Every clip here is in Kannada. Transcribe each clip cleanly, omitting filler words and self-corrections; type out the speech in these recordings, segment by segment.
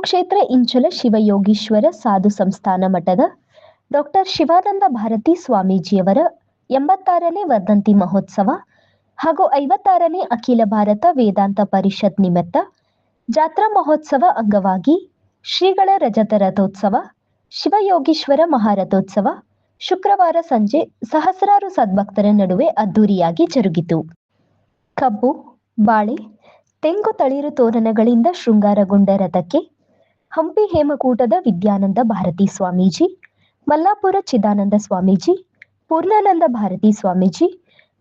ಕುರುಕ್ಷೇತ್ರ ಇಂಚಲ ಶಿವಯೋಗೀಶ್ವರ ಸಾಧು ಸಂಸ್ಥಾನ ಮಠದ ಡಾಕ್ಟರ್ ಶಿವಾನಂದ ಭಾರತಿ ಸ್ವಾಮೀಜಿಯವರ 86ನೇ ವರ್ಧಂತಿ ಮಹೋತ್ಸವ ಹಾಗೂ 56ನೇ ಅಖಿಲ ಭಾರತ ವೇದಾಂತ ಪರಿಷತ್ ನಿಮಿತ್ತ ಜಾತ್ರಾ ಮಹೋತ್ಸವ ಅಂಗವಾಗಿ ಶ್ರೀಗಳ ರಜತ ರಥೋತ್ಸವ, ಶಿವಯೋಗೀಶ್ವರ ಮಹಾರಥೋತ್ಸವ ಶುಕ್ರವಾರ ಸಂಜೆ ಸಹಸ್ರಾರು ಸದ್ಭಕ್ತರ ನಡುವೆ ಅದ್ದೂರಿಯಾಗಿ ಜರುಗಿತು. ಕಬ್ಬು, ಬಾಳೆ, ತೆಂಗು ತಳಿರು ತೋರಣಗಳಿಂದ ಶೃಂಗಾರಗೊಂಡ ರಥಕ್ಕೆ ಹಂಪಿ ಹೇಮಕೂಟದ ವಿದ್ಯಾನಂದ ಭಾರತಿ ಸ್ವಾಮೀಜಿ, ಮಲ್ಲಾಪುರ ಚಿದಾನಂದ ಸ್ವಾಮೀಜಿ, ಪೂರ್ಣಾನಂದ ಭಾರತಿ ಸ್ವಾಮೀಜಿ,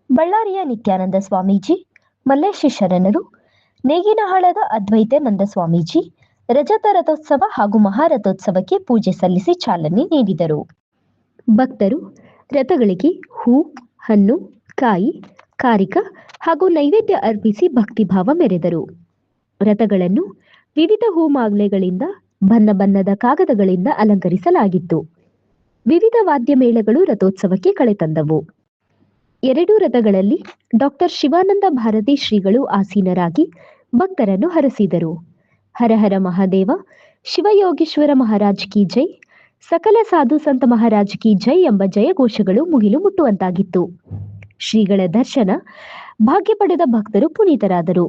ಬಳ್ಳಾರಿಯ ನಿತ್ಯಾನಂದ ಸ್ವಾಮೀಜಿ, ಮಲ್ಲೇಶ ಶರಣರು, ನೇಗಿನಹಾಳದ ಅದ್ವೈತಾನಂದ ಸ್ವಾಮೀಜಿ ರಜತ ರಥೋತ್ಸವ ಹಾಗೂ ಮಹಾರಥೋತ್ಸವಕ್ಕೆ ಪೂಜೆ ಸಲ್ಲಿಸಿ ಚಾಲನೆ ನೀಡಿದರು. ಭಕ್ತರು ರಥಗಳಿಗೆ ಹೂ, ಹಣ್ಣು, ಕಾಯಿ, ಕಾರಿಕ ಹಾಗೂ ನೈವೇದ್ಯ ಅರ್ಪಿಸಿ ಭಕ್ತಿಭಾವ ಮೆರೆದರು. ರಥಗಳನ್ನು ವಿವಿಧ ಹೂಮಾಲೆಗಳಿಂದ, ಬಣ್ಣ ಬಣ್ಣದ ಕಾಗದಗಳಿಂದ ಅಲಂಕರಿಸಲಾಗಿತ್ತು. ವಿವಿಧ ವಾದ್ಯ ಮೇಳಗಳು ರಥೋತ್ಸವಕ್ಕೆ ಕಳೆ ತಂದವು. 2 ರಥಗಳಲ್ಲಿ ಡಾಕ್ಟರ್ ಶಿವಾನಂದ ಭಾರತಿ ಶ್ರೀಗಳು ಆಸೀನರಾಗಿ ಭಕ್ತರನ್ನು ಹರಸಿದರು. ಹರ ಹರ ಮಹಾದೇವ, ಶಿವಯೋಗೀಶ್ವರ ಮಹಾರಾಜ್ ಕಿ ಜೈ, ಸಕಲ ಸಾಧು ಸಂತ ಮಹಾರಾಜ್ ಕಿ ಜೈ ಎಂಬ ಜಯಘೋಷಗಳು ಮುಗಿಲು ಮುಟ್ಟುವಂತಾಗಿತ್ತು. ಶ್ರೀಗಳ ದರ್ಶನ ಭಾಗ್ಯ ಪಡೆದ ಭಕ್ತರು ಪುನೀತರಾದರು.